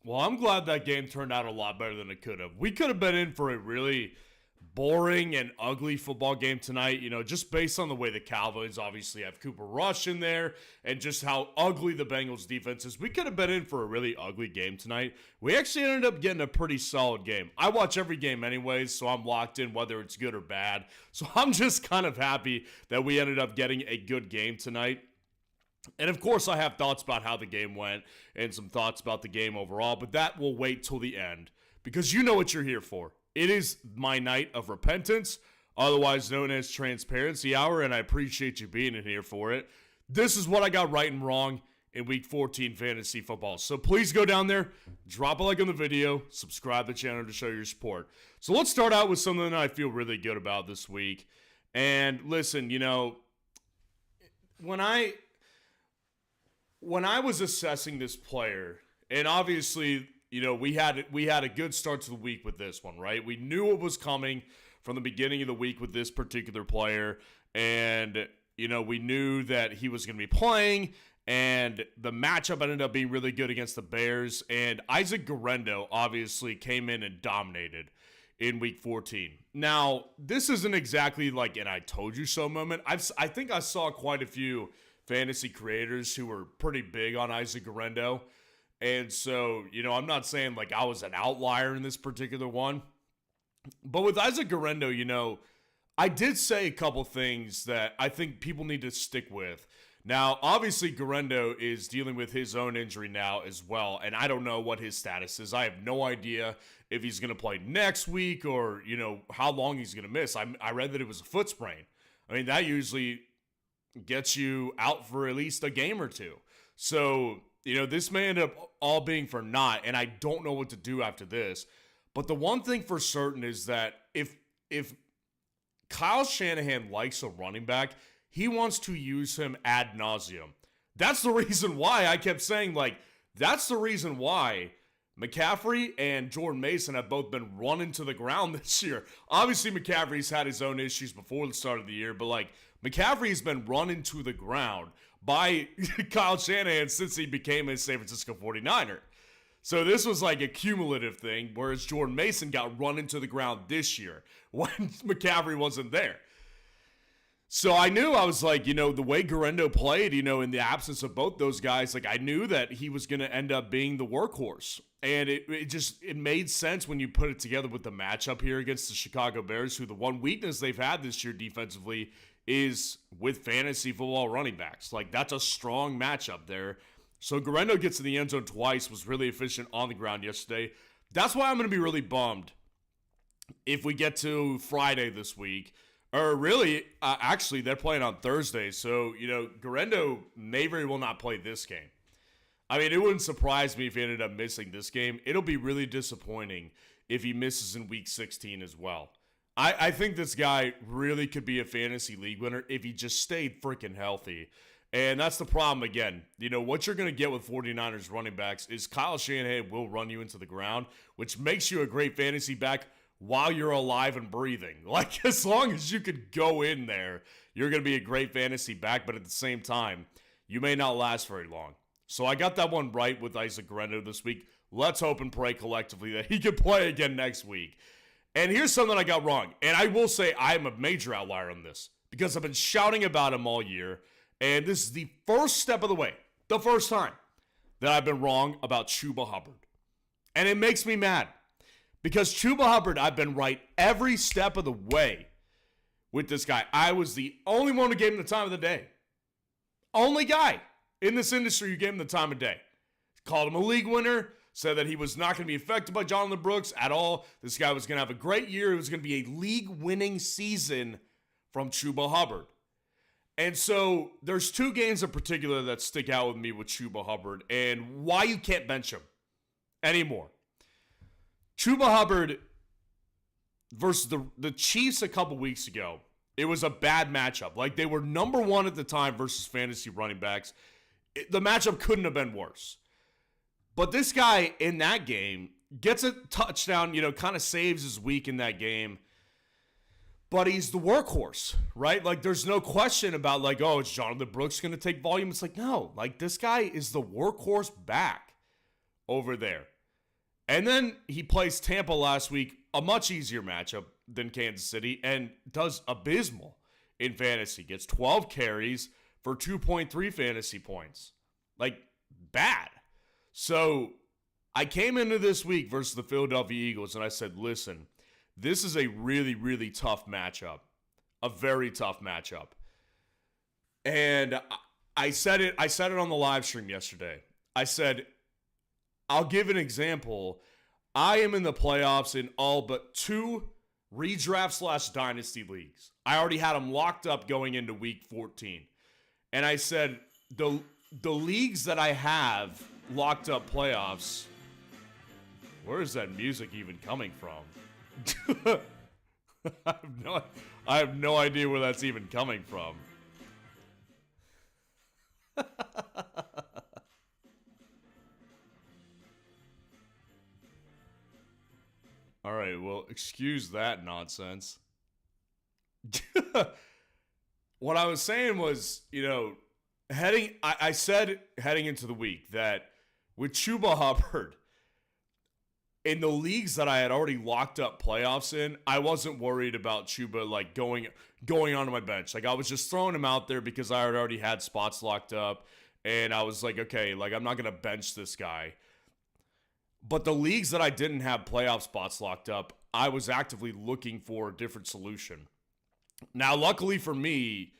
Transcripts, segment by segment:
Well, I'm glad that game turned out a lot better than it could have. We could have been in for a really boring and ugly football game tonight, just based on the way the Cowboys obviously have Cooper Rush in there and just how ugly the Bengals defense is. We could have been in for a really ugly game tonight. We actually ended up getting a pretty solid game. I watch every game anyways, so I'm locked in whether it's good or bad. So I'm just kind of happy that we ended up getting a good game tonight. And of course, I have thoughts about how the game went and some thoughts about the game overall, but that will wait till the end because you know what you're here for. It is my night of repentance, otherwise known as Transparency Hour, and I appreciate you being in here for it. This is what I got right and wrong in Week 14 fantasy football. So please go down there, drop a like on the video, subscribe to the channel to show your support. So let's start out with something that I feel really good about this week. And listen, when I was assessing this player, and obviously, we had a good start to the week with this one, right? We knew what was coming from the beginning of the week with this particular player, and we knew that he was going to be playing, and the matchup ended up being really good against the Bears, and Isaac Guerendo obviously came in and dominated in Week 14. Now, this isn't exactly like an I told you so moment. I think I saw quite a few fantasy creators who were pretty big on Isaac Guerendo. And so, I'm not saying like I was an outlier in this particular one. But with Isaac Guerendo, I did say a couple things that I think people need to stick with. Now, obviously, Guerendo is dealing with his own injury now as well. And I don't know what his status is. I have no idea if he's going to play next week or, how long he's going to miss. I read that it was a foot sprain. I mean, that usually gets you out for at least a game or two. So, this may end up all being for naught, and I don't know what to do after this. But the one thing for certain is that if Kyle Shanahan likes a running back, he wants to use him ad nauseum. That's the reason why I kept saying, that's the reason why McCaffrey and Jordan Mason have both been running to the ground this year. Obviously, McCaffrey's had his own issues before the start of the year, but McCaffrey's been running to the ground by Kyle Shanahan since he became a San Francisco 49er. So this was like a cumulative thing, whereas Jordan Mason got run into the ground this year when McCaffrey wasn't there. So I knew, I was like, the way Guerendo played, in the absence of both those guys, I knew that he was going to end up being the workhorse. And it made sense when you put it together with the matchup here against the Chicago Bears, who the one weakness they've had this year defensively is with fantasy football running backs. That's a strong matchup there. So Guerendo gets in the end zone twice, was really efficient on the ground yesterday. That's why I'm going to be really bummed if we get to Friday this week. Or really, actually, they're playing on Thursday. So, Guerendo may very well not play this game. I mean, it wouldn't surprise me if he ended up missing this game. It'll be really disappointing if he misses in Week 16 as well. I think this guy really could be a fantasy league winner if he just stayed freaking healthy. And that's the problem again. What you're going to get with 49ers running backs is Kyle Shanahan will run you into the ground, which makes you a great fantasy back while you're alive and breathing. As long as you could go in there, you're going to be a great fantasy back, but at the same time, you may not last very long. So I got that one right with Isaac Guerendo this week. Let's hope and pray collectively that he can play again next week. And here's something I got wrong. And I will say I'm a major outlier on this because I've been shouting about him all year. And this is the first step of the way, the first time that I've been wrong about Chuba Hubbard. And it makes me mad because Chuba Hubbard, I've been right every step of the way with this guy. I was the only one who gave him the time of the day. Only guy in this industry who gave him the time of day. Called him a league winner. Said that he was not going to be affected by Jonathan Brooks at all. This guy was going to have a great year. It was going to be a league-winning season from Chuba Hubbard. And so there's two games in particular that stick out with me with Chuba Hubbard and why you can't bench him anymore. Chuba Hubbard versus the Chiefs a couple weeks ago, it was a bad matchup. They were number one at the time versus fantasy running backs. The matchup couldn't have been worse. But this guy in that game gets a touchdown, kind of saves his week in that game. But he's the workhorse, right? There's no question about, is Jonathan Brooks going to take volume? It's no. This guy is the workhorse back over there. And then he plays Tampa last week, a much easier matchup than Kansas City, and does abysmal in fantasy. Gets 12 carries for 2.3 fantasy points. Like, bad. So I came into this week versus the Philadelphia Eagles, and I said, listen, this is a really, really tough matchup. A very tough matchup. And I said it on the live stream yesterday. I said, I'll give an example. I am in the playoffs in all but 2 redraft/dynasty leagues. I already had them locked up going into week 14. And I said, the leagues that I have locked up playoffs, where is that music even coming from? I have no idea where that's even coming from. All right, well, excuse that nonsense. What I was saying was, I said heading into the week that with Chuba Hubbard, in the leagues that I had already locked up playoffs in, I wasn't worried about Chuba like going onto my bench. Like, I was just throwing him out there because I had already had spots locked up, and I was like, okay, like, I'm not gonna bench this guy. But the leagues that I didn't have playoff spots locked up, I was actively looking for a different solution. Now, luckily for me,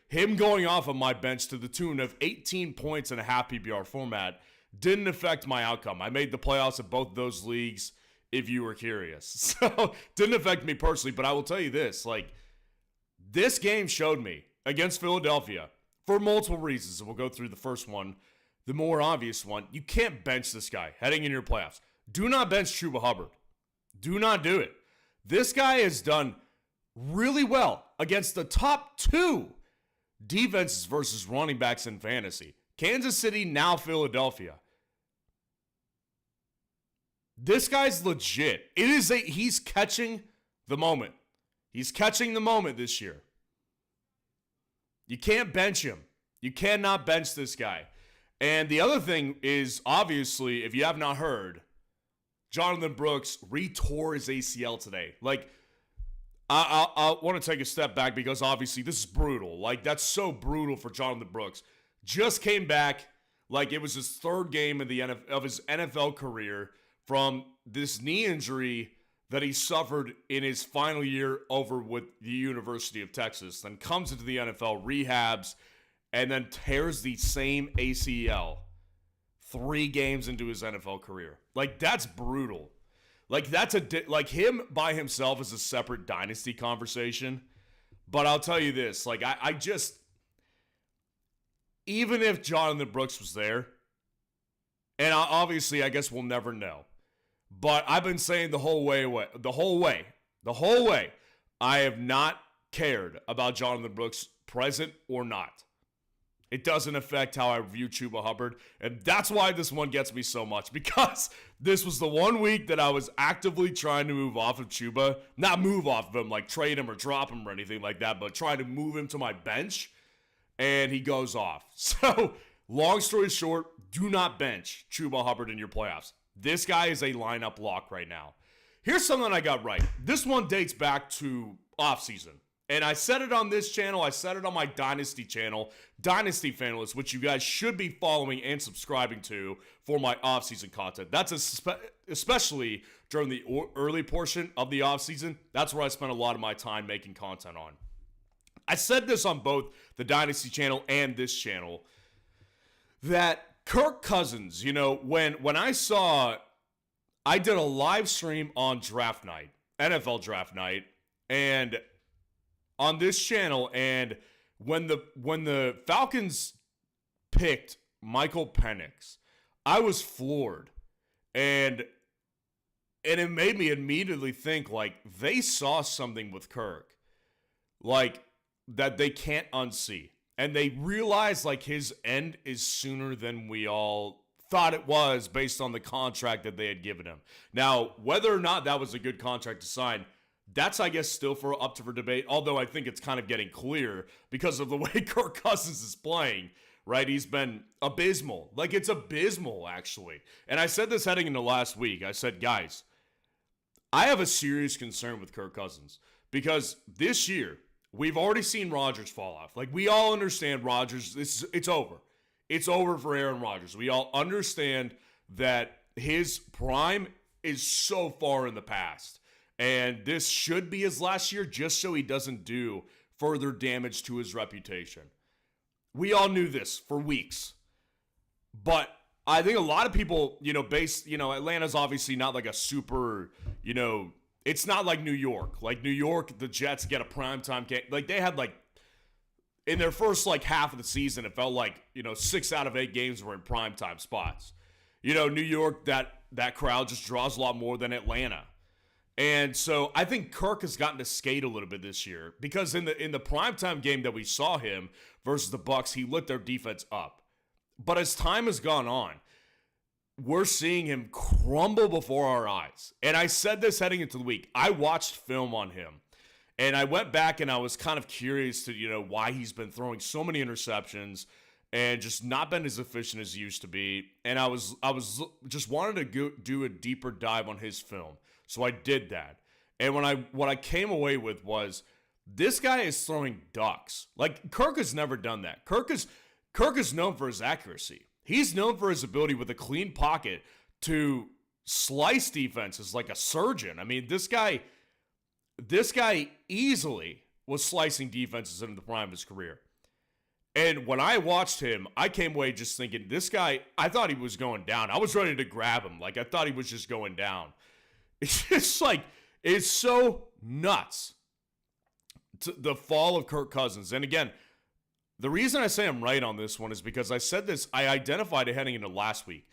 him going off of my bench to the tune of 18 points in a half PPR format didn't affect my outcome. I made the playoffs of both those leagues, if you were curious. So, didn't affect me personally, but I will tell you this. Like, this game showed me against Philadelphia, for multiple reasons, and we'll go through the first one, the more obvious one. You can't bench this guy heading into your playoffs. Do not bench Chuba Hubbard. Do not do it. This guy has done really well against the top 2 defenses versus running backs in fantasy. Kansas City, now Philadelphia. This guy's legit. He's catching the moment. He's catching the moment this year. You can't bench him. You cannot bench this guy. And the other thing is, obviously, if you have not heard, Jonathan Brooks retore his ACL today. Like, I want to take a step back because obviously this is brutal. Like, that's so brutal for Jonathan Brooks. Just came back like it was his 3rd game of his NFL career from this knee injury that he suffered in his final year over with the University of Texas. Then comes into the NFL, rehabs, and then tears the same ACL 3 games into his NFL career. Like, that's brutal. Like, like him by himself is a separate dynasty conversation. But I'll tell you this, like, I just, even if Jonathan Brooks was there, and obviously I guess we'll never know, but I've been saying the whole way, I have not cared about Jonathan Brooks present or not. It doesn't affect how I view Chuba Hubbard, and that's why this one gets me so much, because this was the one week that I was actively trying to move off of Chuba. Not move off of him, like trade him or drop him or anything like that, but trying to move him to my bench, and he goes off. So, long story short, do not bench Chuba Hubbard in your playoffs. This guy is a lineup lock right now. Here's something I got right. This one dates back to offseason. And I said it on this channel. I said it on my Dynasty channel, Dynasty Fanalysts, which you guys should be following and subscribing to for my offseason content. That's especially during the early portion of the offseason. That's where I spend a lot of my time making content on. I said this on both the Dynasty channel and this channel, that Kirk Cousins, when I did a live stream on draft night, NFL draft night, and on this channel, and when the Falcons picked Michael Penix, I was floored, and it made me immediately think, like, they saw something with Kirk, like, that they can't unsee, and they realized, like, his end is sooner than we all thought it was based on the contract that they had given him. Now, whether or not that was a good contract to sign, that's, I guess, still up for debate, although I think it's kind of getting clear because of the way Kirk Cousins is playing. right? He's been abysmal. Like, it's abysmal, actually. And I said this heading into last week. I said, guys, I have a serious concern with Kirk Cousins because this year, we've already seen Rodgers fall off. Like, we all understand Rodgers, it's over. It's over for Aaron Rodgers. We all understand that his prime is so far in the past. And this should be his last year just so he doesn't do further damage to his reputation. We all knew this for weeks. But I think a lot of people, Atlanta's obviously not like a super, it's not like New York. Like, New York, the Jets get a primetime game. Like, they had, in their first, half of the season, it felt like, 6 out of 8 games were in primetime spots. New York, that crowd just draws a lot more than Atlanta. And so I think Kirk has gotten to skate a little bit this year because in the primetime game that we saw him versus the Bucs, he lit their defense up. But as time has gone on, we're seeing him crumble before our eyes. And I said this heading into the week. I watched film on him. And I went back and I was kind of curious to, why he's been throwing so many interceptions and just not been as efficient as he used to be. And I was just wanted to do a deeper dive on his film. So I did that. And what I came away with was this guy is throwing ducks. Like, Kirk has never done that. Kirk is known for his accuracy. He's known for his ability with a clean pocket to slice defenses like a surgeon. I mean, this guy easily was slicing defenses in the prime of his career. And when I watched him, I came away just thinking, this guy, I thought he was going down. I was ready to grab him. Like, I thought he was just going down. It's just it's so nuts. The fall of Kirk Cousins. And again, the reason I say I'm right on this one is because I said this, I identified it heading into last week.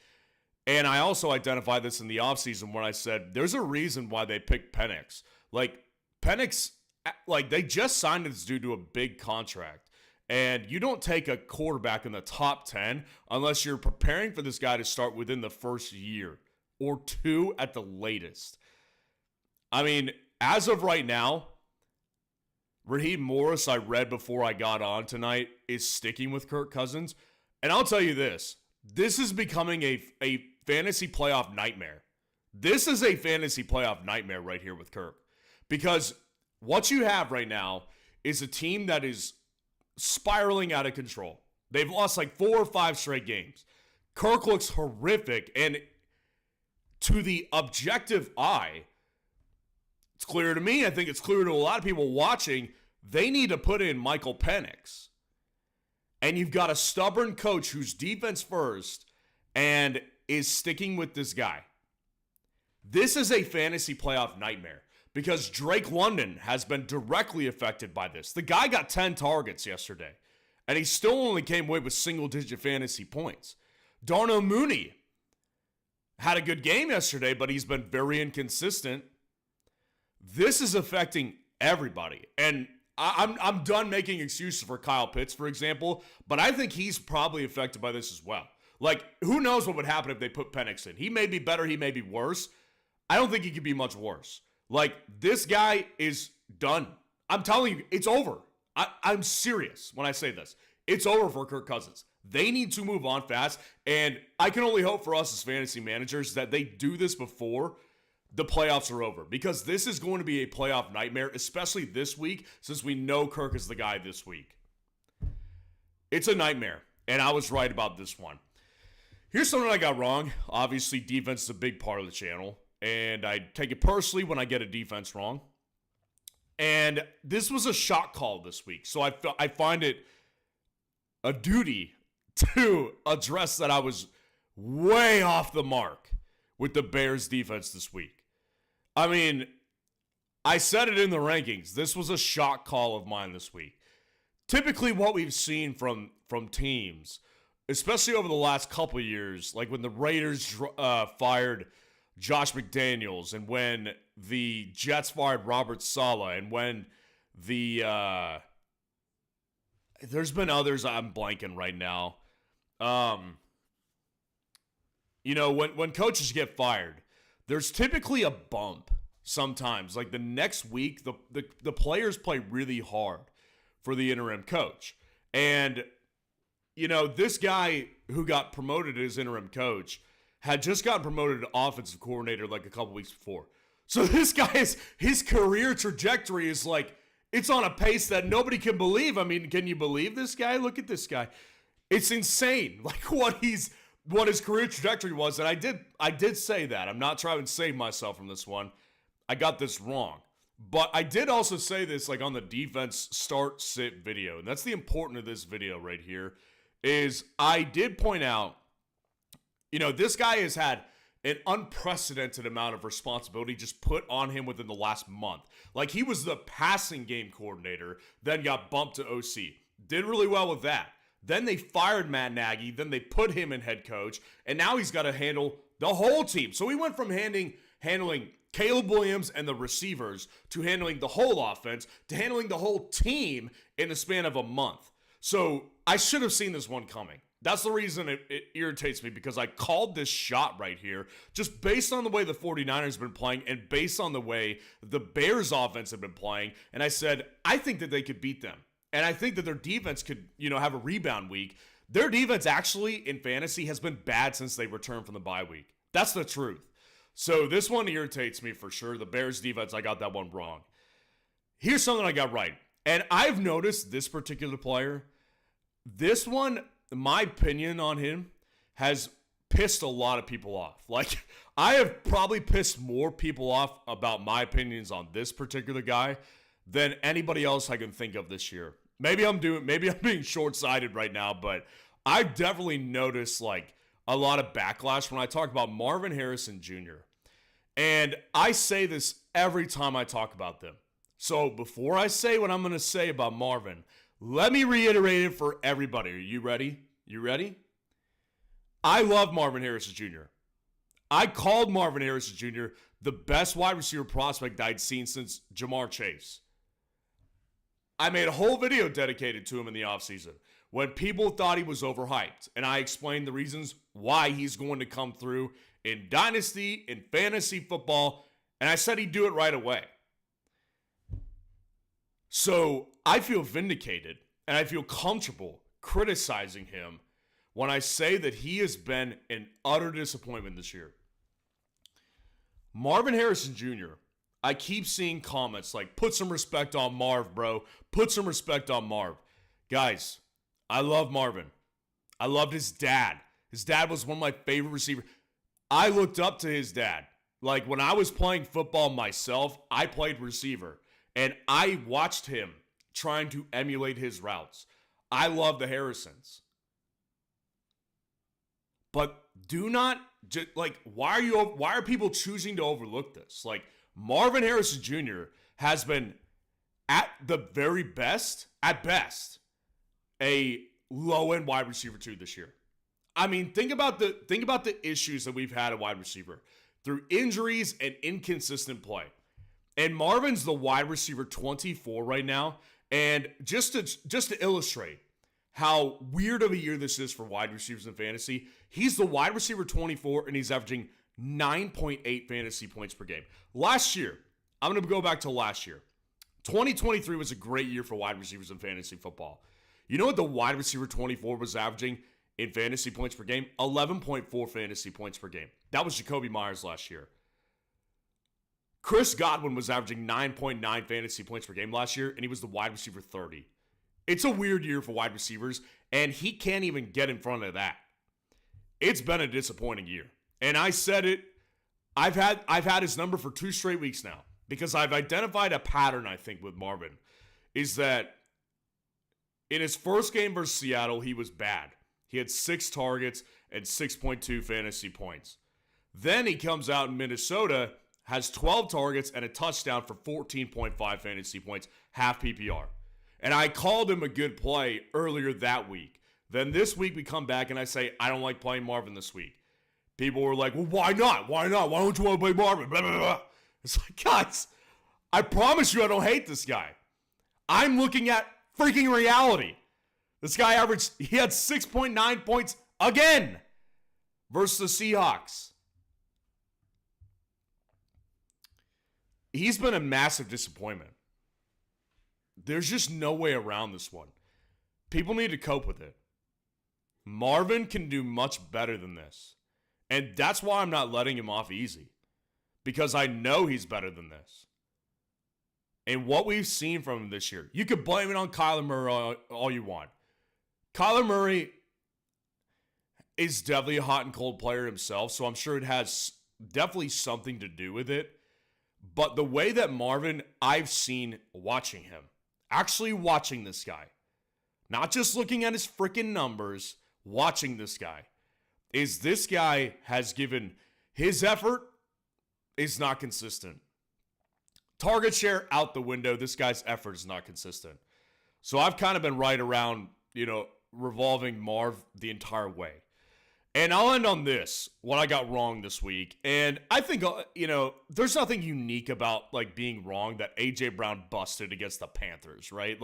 And I also identified this in the offseason when I said, there's a reason why they picked Penix. Penix, they just signed this dude to a big contract. And you don't take a quarterback in the top 10 unless you're preparing for this guy to start within the first year or 2 at the latest. I mean, as of right now, Raheem Morris, I read before I got on tonight, is sticking with Kirk Cousins. And I'll tell you this is becoming a fantasy playoff nightmare. This is a fantasy playoff nightmare right here with Kirk. Because what you have right now is a team that is spiraling out of control. They've lost 4 or 5 straight games. Kirk looks horrific, and to the objective eye, it's clear to me, I think it's clear to a lot of people watching, they need to put in Michael Penix. And you've got a stubborn coach who's defense first and is sticking with this guy. This is a fantasy playoff nightmare because Drake London has been directly affected by this. The guy got 10 targets yesterday, and he still only came away with single-digit fantasy points. Darnell Mooney had a good game yesterday, but he's been very inconsistent. This is affecting everybody. And I'm done making excuses for Kyle Pitts, for example, but I think he's probably affected by this as well. Who knows what would happen if they put Penix in? He may be better, he may be worse. I don't think he could be much worse. This guy is done. I'm telling you, it's over. I'm serious when I say this. It's over for Kirk Cousins. They need to move on fast, and I can only hope for us as fantasy managers that they do this before the playoffs are over, because this is going to be a playoff nightmare, especially this week, since we know Kirk is the guy this week. It's a nightmare, and I was right about this one. Here's something I got wrong. Obviously, defense is a big part of the channel, and I take it personally when I get a defense wrong. And this was a shot call this week, so I find it a duty to address that I was way off the mark with the Bears defense this week. I mean, I said it in the rankings. This was a shot call of mine this week. Typically what we've seen from teams, especially over the last couple of years, like when the Raiders fired Josh McDaniels, and when the Jets fired Robert Saleh, and when the there's been others I'm blanking right now. When coaches get fired, there's typically a bump sometimes. Like the next week, the players play really hard for the interim coach. And, this guy who got promoted as interim coach had just gotten promoted to offensive coordinator like a couple weeks before. So this guy's his career trajectory is like, it's on a pace that nobody can believe. I mean, can you believe this guy? Look at this guy. It's insane, like what his career trajectory was. And I did say that. I'm not trying to save myself from this one. I got this wrong. But I did also say this like on the defense start sit video. And that's the important of this video right here is I did point out, this guy has had an unprecedented amount of responsibility just put on him within the last month. Like he was the passing game coordinator, then got bumped to OC. Did really well with that. Then they fired Matt Nagy, then they put him in head coach, and now he's got to handle the whole team. So he went from handling Caleb Williams and the receivers to handling the whole offense to handling the whole team in the span of a month. So I should have seen this one coming. That's the reason it irritates me, because I called this shot right here just based on the way the 49ers have been playing and based on the way the Bears offense have been playing. And I said, I think that they could beat them. And I think that their defense could, have a rebound week. Their defense actually in fantasy has been bad since they returned from the bye week. That's the truth. So this one irritates me for sure. The Bears defense, I got that one wrong. Here's something I got right. And I've noticed this particular player, this one, my opinion on him has pissed a lot of people off. Like, I have probably pissed more people off about my opinions on this particular guy than anybody else I can think of this year. Maybe I'm being short-sighted right now, but I've definitely noticed like a lot of backlash when I talk about Marvin Harrison Jr. And I say this every time I talk about them. So before I say what I'm going to say about Marvin, let me reiterate it for everybody. Are you ready? You ready? I love Marvin Harrison Jr. I called Marvin Harrison Jr. the best wide receiver prospect I'd seen since Jamar Chase. I made a whole video dedicated to him in the offseason when people thought he was overhyped. And I explained the reasons why he's going to come through in Dynasty, in fantasy football. And I said he'd do it right away. So I feel vindicated and I feel comfortable criticizing him when I say that he has been an utter disappointment this year. Marvin Harrison Jr., I keep seeing comments like, put some respect on Marv, bro. Put some respect on Marv. Guys, I love Marvin. I loved his dad. His dad was one of my favorite receivers. I looked up to his dad. Like when I was playing football myself, I played receiver. And I watched him trying to emulate his routes. I love the Harrisons. But do not, why are people choosing to overlook this? Like, Marvin Harrison Jr. has been, at the very best, at best, a low-end wide receiver 2 this year. I mean, think about the issues that we've had at wide receiver through injuries and inconsistent play. And Marvin's the wide receiver 24 right now. And just to illustrate how weird of a year this is for wide receivers in fantasy, he's the wide receiver 24 and he's averaging 9.8 fantasy points per game. Last year, I'm going to go back to last year. 2023 was a great year for wide receivers in fantasy football. You know what the wide receiver 24 was averaging in fantasy points per game? 11.4 fantasy points per game. That was Jacoby Myers last year. Chris Godwin was averaging 9.9 fantasy points per game last year, and he was the wide receiver 30. It's a weird year for wide receivers, and he can't even get in front of that. It's been a disappointing year. And I said it, I've had his number for 2 straight weeks now, because I've identified a pattern, I think, with Marvin, is that in his first game versus Seattle, he was bad. He had 6 targets and 6.2 fantasy points. Then he comes out in Minnesota, has 12 targets and a touchdown for 14.5 fantasy points, half PPR. And I called him a good play earlier that week. Then this week we come back and I say, I don't like playing Marvin this week. People were like, well, why not? Why not? Why don't you want to play Marvin? Blah, blah, blah. It's like, guys, I promise you I don't hate this guy. I'm looking at freaking reality. This guy he had 6.9 points again versus the Seahawks. He's been a massive disappointment. There's just no way around this one. People need to cope with it. Marvin can do much better than this. And that's why I'm not letting him off easy. Because I know he's better than this. And what we've seen from him this year, you could blame it on Kyler Murray all you want. Kyler Murray is definitely a hot and cold player himself, so I'm sure it has definitely something to do with it. But the way that Marvin, I've seen watching him, actually watching this guy, not just looking at his freaking numbers, watching this guy, is this guy has given his effort is not consistent. Target share out the window. This guy's effort is not consistent. So I've kind of been right around, revolving Marv the entire way. And I'll end on this, what I got wrong this week. And I think, there's nothing unique about, being wrong that A.J. Brown busted against the Panthers, right?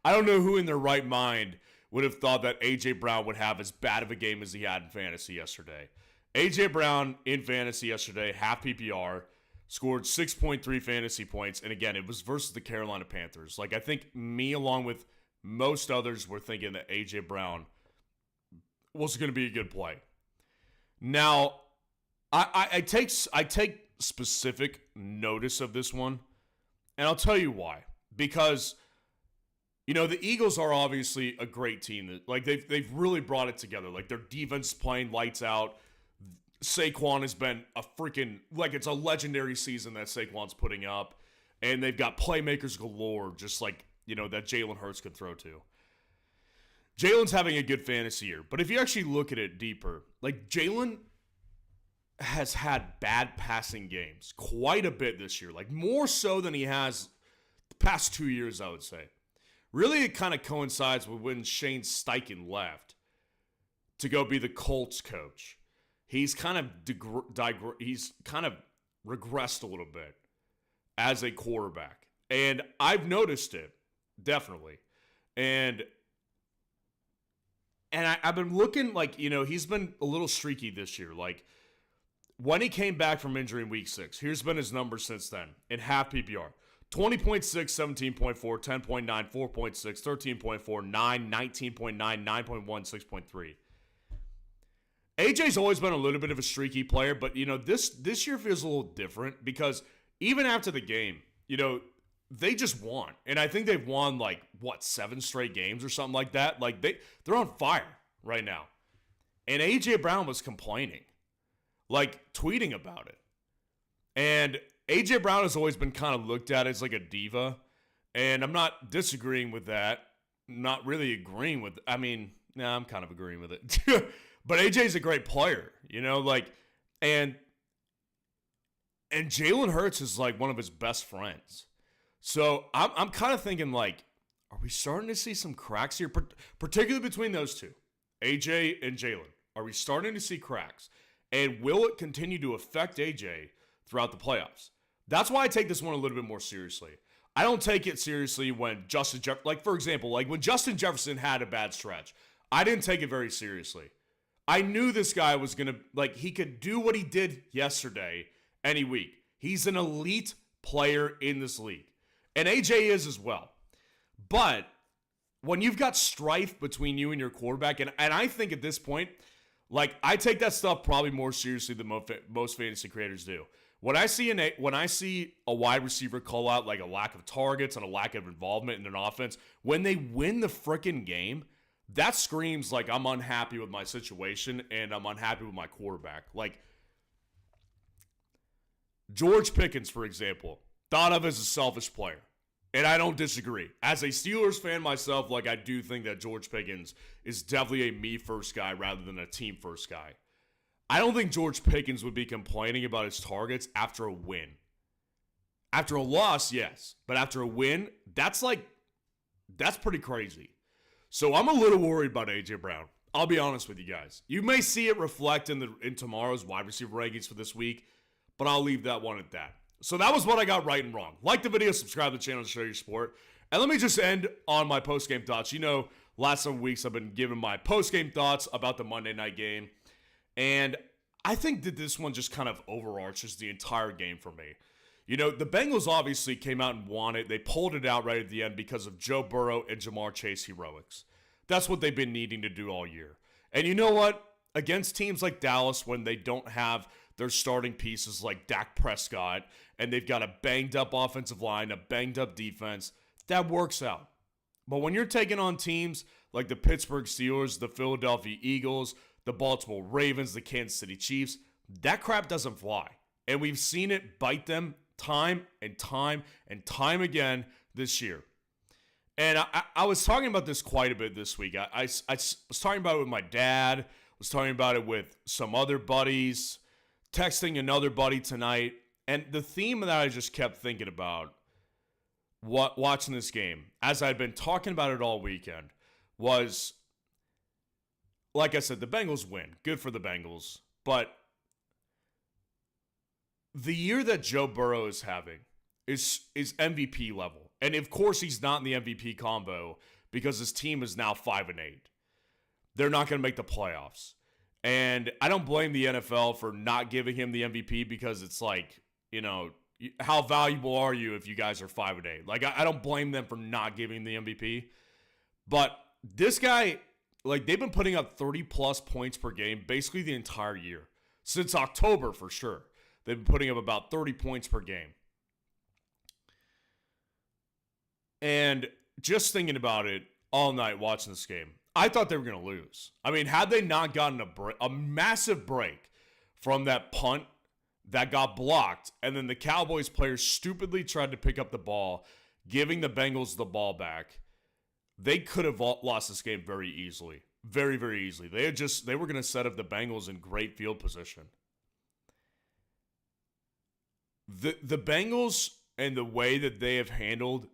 I don't know who in their right mind would have thought that A.J. Brown would have as bad of a game as he had in fantasy yesterday. A.J. Brown in fantasy yesterday, half PPR, scored 6.3 fantasy points. And again, it was versus the Carolina Panthers. I think me, along with most others, were thinking that A.J. Brown was going to be a good play. Now, I take specific notice of this one, and I'll tell you why. Because, the Eagles are obviously a great team. They've really brought it together. Their defense playing lights out. Saquon has been a freaking, it's a legendary season that Saquon's putting up. And they've got playmakers galore, just that Jalen Hurts can throw to. Jalen's having a good fantasy year. But if you actually look at it deeper, Jalen has had bad passing games quite a bit this year. More so than he has the past 2 years, I would say. Really, it kind of coincides with when Shane Steichen left to go be the Colts coach. He's kind of regressed a little bit as a quarterback. And I've noticed it, definitely. And I've been looking he's been a little streaky this year. When he came back from injury in week 6, here's been his numbers since then in half PPR. 20.6, 17.4, 10.9, 4.6, 13.4, 9, 19.9, 9.1, 6.3. AJ's always been a little bit of a streaky player, but, this year feels a little different because even after the game, they just won. And I think they've won, 7 straight games or something like that? They're on fire right now. And A.J. Brown was complaining, tweeting about it. And A.J. Brown has always been kind of looked at as a diva. And I'm not disagreeing with that. Not really agreeing with I'm kind of agreeing with it. But AJ's a great player, and Jalen Hurts is one of his best friends. So I'm kind of thinking are we starting to see some cracks here, particularly between those two, AJ and Jalen? Are we starting to see cracks? And will it continue to affect AJ throughout the playoffs? That's why I take this one a little bit more seriously. I don't take it seriously when Justin Jefferson, for example, when Justin Jefferson had a bad stretch, I didn't take it very seriously. I knew this guy was going to, he could do what he did yesterday any week. He's an elite player in this league. And AJ is as well. But when you've got strife between you and your quarterback, and I think at this point, I take that stuff probably more seriously than most fantasy creators do. When I see a wide receiver call out a lack of targets and a lack of involvement in an offense, when they win the frickin' game, that screams I'm unhappy with my situation and I'm unhappy with my quarterback. George Pickens, for example, thought of as a selfish player. And I don't disagree. As a Steelers fan myself, I do think that George Pickens is definitely a me-first guy rather than a team-first guy. I don't think George Pickens would be complaining about his targets after a win. After a loss, yes. But after a win, that's pretty crazy. So I'm a little worried about A.J. Brown. I'll be honest with you guys. You may see it reflect in tomorrow's wide receiver rankings for this week, but I'll leave that one at that. So that was what I got right and wrong. Like the video, subscribe to the channel to show your support. And let me just end on my post-game thoughts. Last some weeks I've been giving my post-game thoughts about the Monday night game. And I think that this one just kind of overarches the entire game for me. The Bengals obviously came out and won it. They pulled it out right at the end because of Joe Burrow and Jamar Chase heroics. That's what they've been needing to do all year. And you know what? Against teams like Dallas, when they don't have their starting pieces like Dak Prescott, and they've got a banged-up offensive line, a banged-up defense, that works out. But when you're taking on teams like the Pittsburgh Steelers, the Philadelphia Eagles, the Baltimore Ravens, the Kansas City Chiefs, that crap doesn't fly. And we've seen it bite them time and time and time again this year. And I was talking about this quite a bit this week. I was talking about it with my dad, was talking about it with some other buddies, texting another buddy tonight. And the theme that I just kept thinking about watching this game, as I'd been talking about it all weekend, was, like I said, the Bengals win. Good for the Bengals. But the year that Joe Burrow is having is MVP level. And of course he's not in the MVP combo because his team is now 5-8. They're not going to make the playoffs. And I don't blame the NFL for not giving him the MVP because it's like, you know, how valuable are you if you guys are 5-8? Like, I don't blame them for not giving the MVP. But this guy, like, they've been putting up 30-plus points per game basically the entire year. Since October, for sure. They've been putting up about 30 points per game. And just thinking about it all night watching this game, I thought they were going to lose. I mean, had they not gotten a massive break from that punt that got blocked, and then the Cowboys players stupidly tried to pick up the ball, giving the Bengals the ball back, they could have lost this game very easily. Very, very easily. They were going to set up the Bengals in great field position. The Bengals and the way that they have handled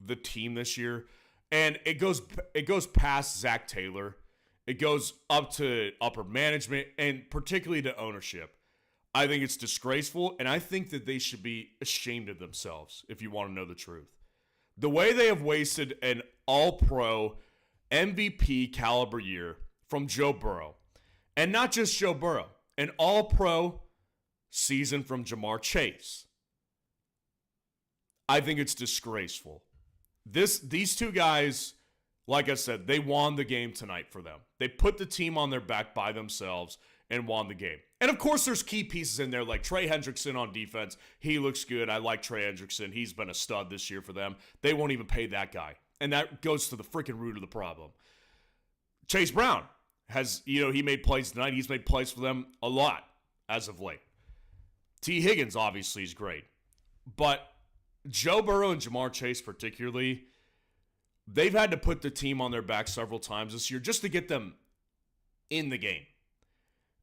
the team this year, and it goes past Zach Taylor. It goes up to upper management and particularly to ownership. I think it's disgraceful, and I think that they should be ashamed of themselves, if you want to know the truth. The way they have wasted an all-pro MVP caliber year from Joe Burrow, and not just Joe Burrow, an all-pro season from Jamar Chase. I think it's disgraceful. These two guys, like I said, they won the game tonight for them. They put the team on their back by themselves and won the game. And of course, there's key pieces in there like Trey Hendrickson on defense. He looks good. I like Trey Hendrickson. He's been a stud this year for them. They won't even pay that guy. And that goes to the freaking root of the problem. Chase Brown has, he made plays tonight. He's made plays for them a lot as of late. T. Higgins obviously is great. But Joe Burrow and Jamar Chase particularly, they've had to put the team on their back several times this year just to get them in the game.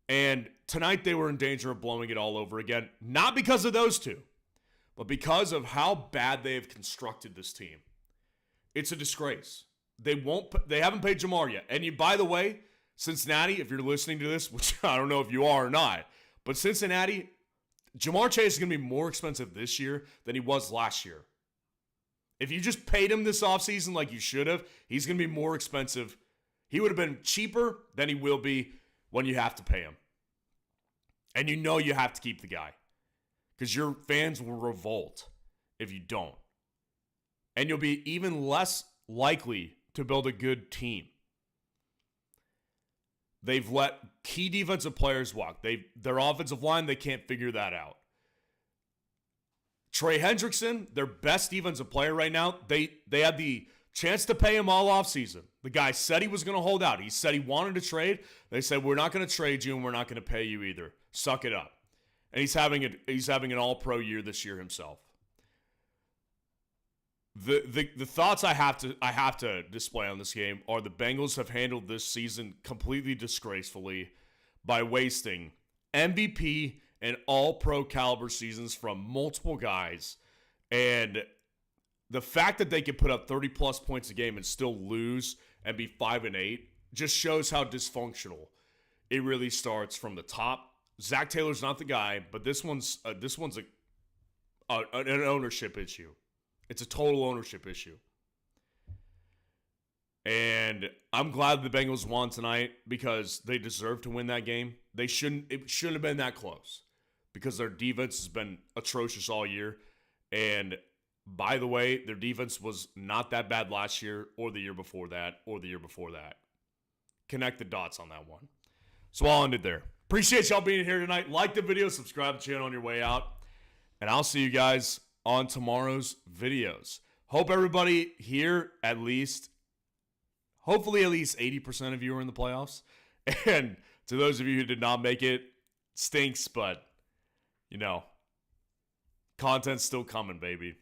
And tonight they were in danger of blowing it all over again. Not because of those two, but because of how bad they have constructed this team. It's a disgrace. They haven't paid Jamar yet. And by the way, Cincinnati, if you're listening to this, which I don't know if you are or not, but Cincinnati, Jamar Chase is going to be more expensive this year than he was last year. If you just paid him this offseason like you should have, he's going to be more expensive. He would have been cheaper than he will be when you have to pay him. And you have to keep the guy. Because your fans will revolt if you don't. And you'll be even less likely to build a good team. They've let key defensive players walk. Their offensive line, they can't figure that out. Trey Hendrickson, their best defensive player right now, they had the chance to pay him all offseason. The guy said he was going to hold out. He said he wanted to trade. They said, we're not going to trade you and we're not going to pay you either. Suck it up. And he's having an all-pro year this year himself. The thoughts I have to display on this game are the Bengals have handled this season completely disgracefully by wasting MVP and all-pro caliber seasons from multiple guys. And the fact that they can put up 30-plus points a game and still lose and be 5-8 just shows how dysfunctional it really starts from the top. Zach Taylor's not the guy, but this one's an ownership issue. It's a total ownership issue. And I'm glad the Bengals won tonight because they deserve to win that game. It shouldn't have been that close because their defense has been atrocious all year. And by the way, their defense was not that bad last year or the year before that or the year before that. connect the dots on that one. So I'll end it there. Appreciate y'all being here tonight. Like the video, subscribe to the channel on your way out. And I'll see you guys on tomorrow's videos. Hope everybody here hopefully at least 80% of you are in the playoffs. And to those of you who did not make it, stinks, but, content's still coming, baby.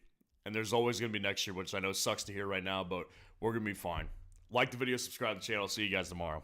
And there's always going to be next year, which I know sucks to hear right now, but we're going to be fine. Like the video, subscribe to the channel. See you guys tomorrow.